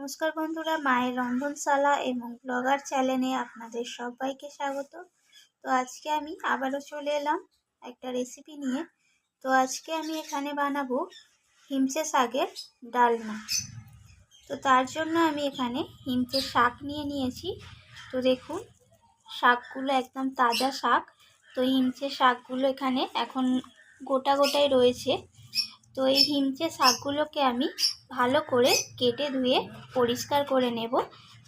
নমস্কার বন্ধুরা, মায়ের রন্ধনশালা এবং ব্লগার চ্যানেলে আপনাদের সবাইকে স্বাগত। তো আজকে আমি আবারও চলে এলাম একটা রেসিপি নিয়ে। তো আজকে আমি এখানে বানাবো হিমচে শাকের ডালনা। তো তার জন্য আমি এখানে হিমচে শাক নিয়েছি। তো দেখুন, শাকগুলো একদম তাজা শাক। তো হিমচে শাকগুলো এখানে এখন গোটাই রয়েছে। তো এই হিমচে শাকগুলোকে আমি ভালো করে কেটে ধুয়ে পরিষ্কার করে নেব,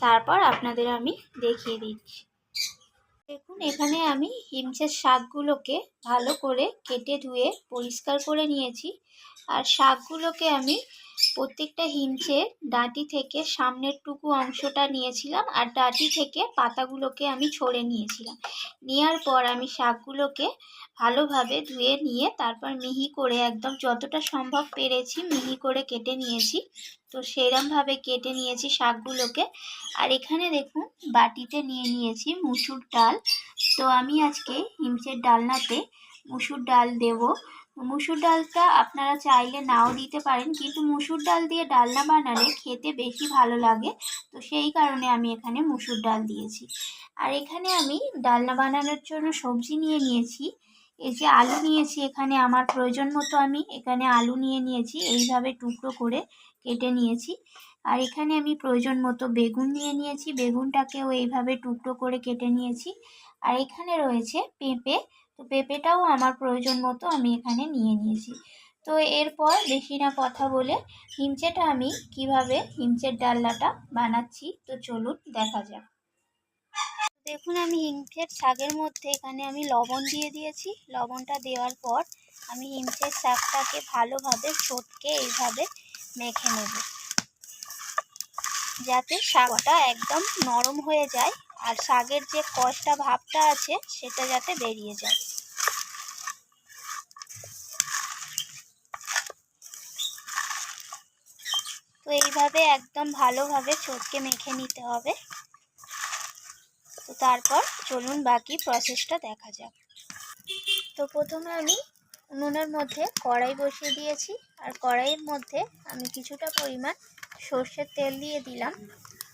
তারপর আপনাদের আমি দেখিয়ে দিচ্ছি। দেখুন, এখানে আমি হিমচে শাকগুলোকে ভালো করে কেটে ধুয়ে পরিষ্কার করে নিয়েছি। আর শাকগুলোকে আমি প্রত্যেকটা হিমচে ডাঁটি থেকে সামনের টুকু অংশটা নিয়েছিলাম, আর ডাঁটি থেকে পাতাগুলোকে আমি ছড়ে নিয়েছিলাম। নেওয়ার পর আমি শাকগুলোকে ভালোভাবে ধুয়ে নিয়ে তারপর মিহি করে একদম যতটা সম্ভব পেরেছি মিহি করে কেটে নিয়েছি। তো সেরমভাবে কেটে নিয়েছি শাকগুলোকে। আর এখানে দেখুন, বাটিতে নিয়েছি মুসুর ডাল। তো আমি আজকে হিমচের ডালনাতে মুসুর ডাল দেব। মুসুর ডালটা আপনারা চাইলে নাও দিতে পারেন, কিন্তু মুসুর ডাল দিয়ে ডালনা বানালে খেতে বেশি ভালো লাগে। তো সেই কারণে আমি এখানে মুসুর ডাল দিয়েছি। আর এখানে আমি ডালনা বানানোর জন্য সবজি নিয়েছি। এই যে আলু নিয়েছি, এখানে আমার প্রয়োজন মতো আমি এখানে আলু নিয়েছি, এইভাবে টুকরো করে কেটে নিয়েছি। আর এখানে আমি প্রয়োজন মতো বেগুন নিয়েছি, বেগুনটাকেও এইভাবে টুকরো করে কেটে নিয়েছি। আর এখানে রয়েছে পেঁপে। তো পেঁপেটাও আমার প্রয়োজন মতো আমি এখানে নিয়েছি। তো এরপর বেশি না কথা বলে হিমচেটা আমি কিভাবে হিমচের ডালনাটা বানাচ্ছি তো চলুন দেখা যাক। দেখুন, আমি হিমচের শাকের মধ্যে এখানে আমি লবণ দিয়ে দিয়েছি। লবণটা দেওয়ার পর আমি হিমচের শাকটাকে ভালোভাবে চটকে এইভাবে মেখে নেব, যাতে শাকটা একদম নরম হয়ে যায় আর শাকের যে কষটা ভাবটা আছে সেটা যাতে বেরিয়ে যায়। তো এইভাবে একদম ভালোভাবে চটকে মেখে নিতে হবে। তো তারপর চলুন বাকি প্রসেসটা দেখা যাক। তো প্রথমে আমি উনুনের মধ্যে কড়াই বসিয়ে দিয়েছি। আর কড়াইয়ের মধ্যে আমি কিছুটা পরিমাণ সর্ষের তেল দিয়ে দিলাম।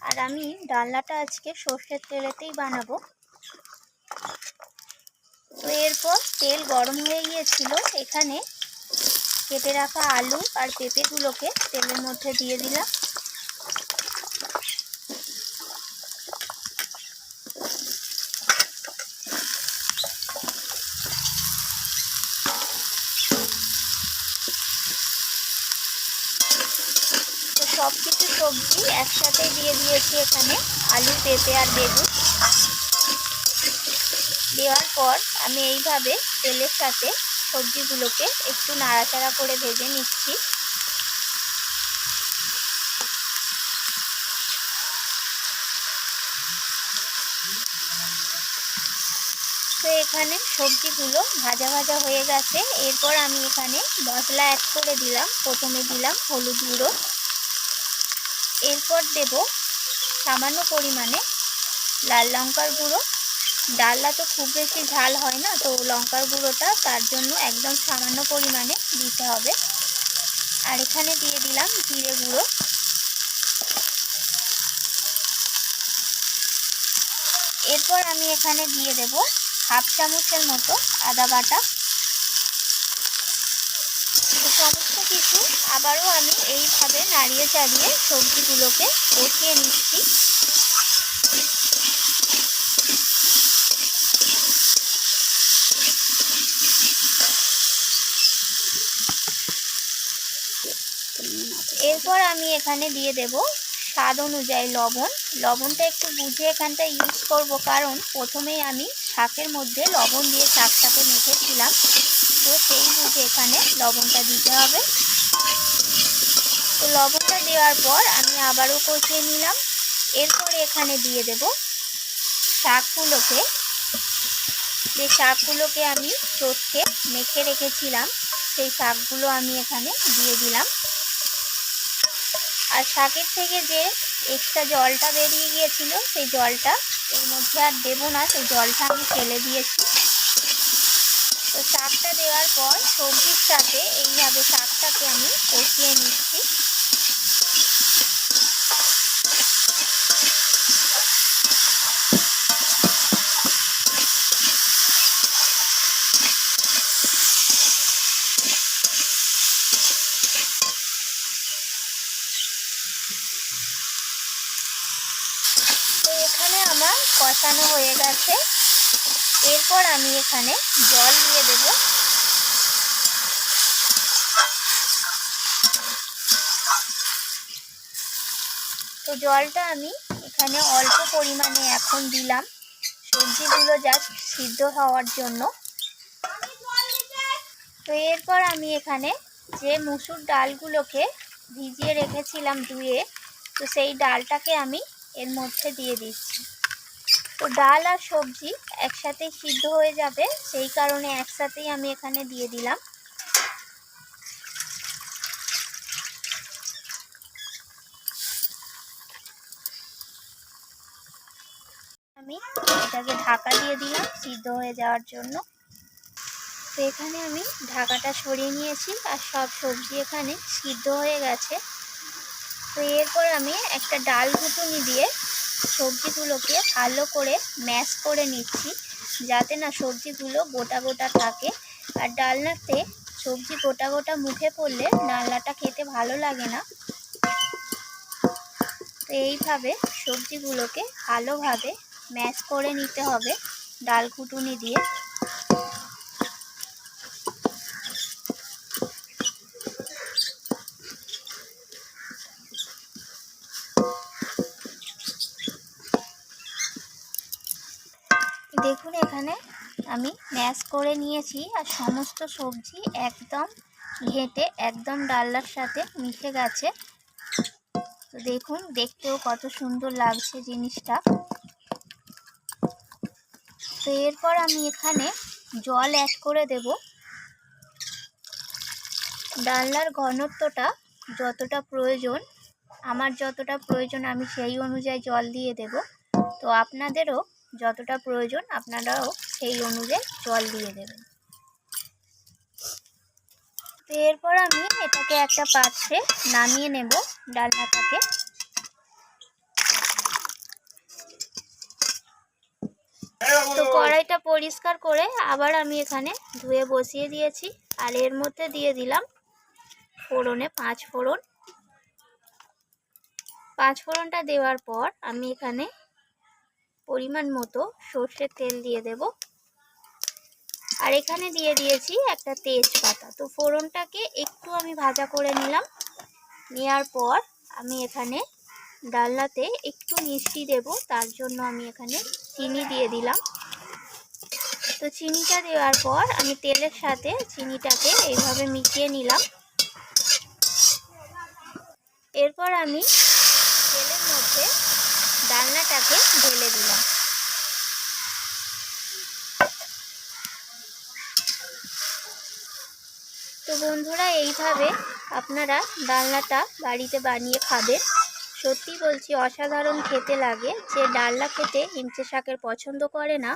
আর আমি ডালনাটা আজকে সর্ষের তেলেতেই বানাবো। তো এরপর তেল গরম হয়ে গিয়েছিল, এখানে কেটে রাখা আলু আর পেঁপেগুলোকে তেলের মধ্যে দিয়ে দিলাম। তো সব কিছু সবজি একসাথে দিয়ে দিয়েছি এখানে, আলু, পেঁপে আর বেগুন। দেওয়ার পর আমি এইভাবে তেলের সাথে সবজিগুলোকে একটু নাড়াচাড়া করে ভেজে নিচ্ছি। তো এখানে সবজিগুলো ভাজা হয়ে গেছে। এরপর আমি এখানে মশলা অ্যাড করে দিলাম। প্রথমে দিলাম হলুদ গুঁড়ো, এরপর দেব সামান্য পরিমাণে লাল লঙ্কার গুঁড়ো। ডালনা তো খুব বেশি ঝাল হয় না, তো লঙ্কার গুঁড়োটা তার জন্য একদম সামান্য পরিমাণে দিতে হবে। আর এখানে দিয়ে দিলাম জিরে গুঁড়ো। এরপর আমি এখানে দিয়ে দেব হাফ চামচের মতো আদা বাটা। তো সমস্ত কিছু আবারও আমি এইভাবে নাড়িয়ে চাড়িয়ে সবজিগুলোকে কষিয়ে নিচ্ছি। এরপর আমি এখানে দিয়ে দেব স্বাদ অনুযায়ী লবণ। লবণটা একটু বুঝে এখানটা ইউজ করব, কারণ প্রথমেই আমি শাকের মধ্যে লবণ দিয়ে শাকটাকে মেখেছিলাম। তো সেই বুঝে এখানে লবণটা দিতে হবে। তো লবণটা দেওয়ার পর আমি আবারও কষিয়ে নিলাম। এরপরে এখানে দিয়ে দেব শাকগুলোকে। যে শাকগুলোকে আমি চটকে মেখে রেখেছিলাম সেই শাকগুলো আমি এখানে দিয়ে দিলাম। আর শাকের থেকে যে এক্সট্রা জলটা বেরিয়ে গিয়েছিল সেই জলটা এর মধ্যে আর দেবো না, সেই জলটা আমি ফেলে দিয়েছি। তো শাকটা দেওয়ার পর সবজির সাথে এইভাবে শাকটাকে আমি কষিয়ে নিচ্ছি। তো এখানে আমার কষানো হয়ে গেছে। এরপর আমি এখানে জল দিয়ে দেব। তো জলটা আমি এখানে অল্প পরিমাণে এখন দিলাম, সবজিগুলো জাস্ট সিদ্ধ হওয়ার জন্য। তো এরপর আমি এখানে যে মুসুর ডালগুলোকে ভিজিয়ে রেখেছিলাম ধুয়ে, তো সেই ডালটাকে আমি এর মধ্যে দিয়ে দিচ্ছি। তো ডাল আর সবজি একসাথে সিদ্ধ হয়ে যাবে, সেই কারণে একসাথেই আমি এখানে দিয়ে দিলাম। আমি এটাকে ঢাকা দিয়ে দিলাম সিদ্ধ হয়ে যাওয়ার জন্য। তো এখানে আমি ঢাকাটা সরিয়ে নিয়েছি আর সব সবজি এখানে সিদ্ধ হয়ে গেছে। তো এরপর আমি একটা ডাল ঘুটুনি দিয়ে সবজিগুলোকে ভালো করে ম্যাশ করে নিচ্ছি, যাতে না সবজিগুলো গোটা গোটা থাকে। আর ডালনাতে সবজি গোটা গোটা মুখে পড়লে ডালনাটা খেতে ভালো লাগে না। তো এইভাবে সবজিগুলোকে ভালোভাবে ম্যাশ করে নিতে হবে ডাল ঘুটুনি দিয়ে। দেখুন এখানে আমি ম্যাশ করে নিয়েছি আর সমস্ত সবজি একদম ঘেঁটে একদম ডালনার সাথে মিশে গেছে। তো দেখুন দেখতেও কত সুন্দর লাগছে জিনিসটা। তো এরপর আমি এখানে জল অ্যাড করে দেব। ডালনার ঘনত্বটা যতটা প্রয়োজন, আমার যতটা প্রয়োজন আমি সেই অনুযায়ী জল দিয়ে দেব। তো আপনাদেরও যতটা প্রয়োজন আপনারাও সেই অনুযায়ী জল দিয়ে দেবেন। তো এরপর আমি এটাকে একটা পাত্রে নামিয়ে নেব ডালনাটাকে। তো কড়াইটা পরিষ্কার করে আবার আমি এখানে ধুয়ে বসিয়ে দিয়েছি আর এর মধ্যে দিয়ে দিলাম ফোড়নে 5 ফোড়ন। 5 ফোড়নটা দেওয়ার পর আমি এখানে পরিমাণ মতো সর্ষের তেল দিয়ে দেব আর এখানে দিয়ে দিয়েছি একটা তেজপাতা। তো ফোড়নটাকে একটু আমি ভাজা করে নিলাম। নেওয়ার পর আমি এখানে ডালনাতে একটু মিষ্টি দেব, তার জন্য আমি এখানে চিনি দিয়ে দিলাম। তো চিনিটা দেওয়ার পর আমি তেলের সাথে চিনিটাকে এইভাবে মিশিয়ে নিলাম। এরপর আমি তেলের মধ্যে ডালনাটাকে ঢেলে দিলাম। তো বন্ধুরা এইভাবে আপনারা ডালনাটা বাড়িতে বানিয়ে খাবেন। সত্যি বলছি অসাধারণ খেতে লাগে। যে ডালনা খেতে হিমচে শাকের পছন্দ করে না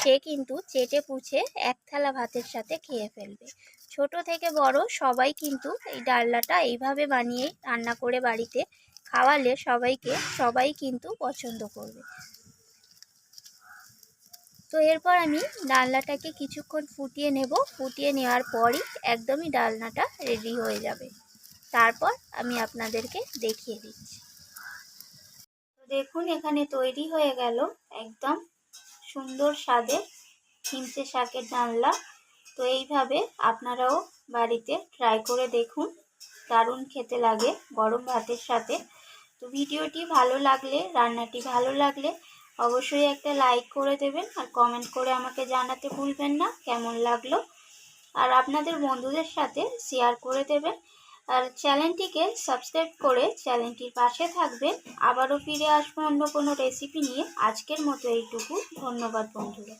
সে কিন্তু চেটে পুছে এক থালা ভাতের সাথে খেয়ে ফেলবে। ছোট থেকে বড় সবাই কিন্তু এই ডালনাটা এইভাবে বানিয়ে রান্না করে বাড়িতে খাওয়ালে সবাই কিন্তু পছন্দ করবে। তো এরপর আমি ডালনাটাকে কিছুক্ষণ ফুটিয়ে নেব। ফুটিয়ে নেওয়ার পরই একদমই ডালনাটা রেডি হয়ে যাবে। তারপর আমি আপনাদেরকে দেখিয়ে দিচ্ছি। তো দেখুন এখানে তৈরি হয়ে গেল একদম সুন্দর স্বাদের হিমচে শাকের ডালনা। তো এইভাবে আপনারাও বাড়িতে ট্রাই করে দেখুন, দারুণ খেতে লাগে গরম ভাতের সাথে। তো ভিডিওটি ভালো লাগলে, রান্নাটি ভালো লাগলে অবশ্যই একটা লাইক করে দেবেন আর কমেন্ট করে আমাকে জানাতে ভুলবেন না কেমন লাগলো। আর আপনাদের বন্ধুদের সাথে শেয়ার করে দেবেন আর চ্যানেলটিকে সাবস্ক্রাইব করে চ্যানেলটির পাশে থাকবেন। আবারও ফিরে আসবো অন্য কোনো রেসিপি নিয়ে। আজকের মতো এইটুকু। ধন্যবাদ বন্ধুরা।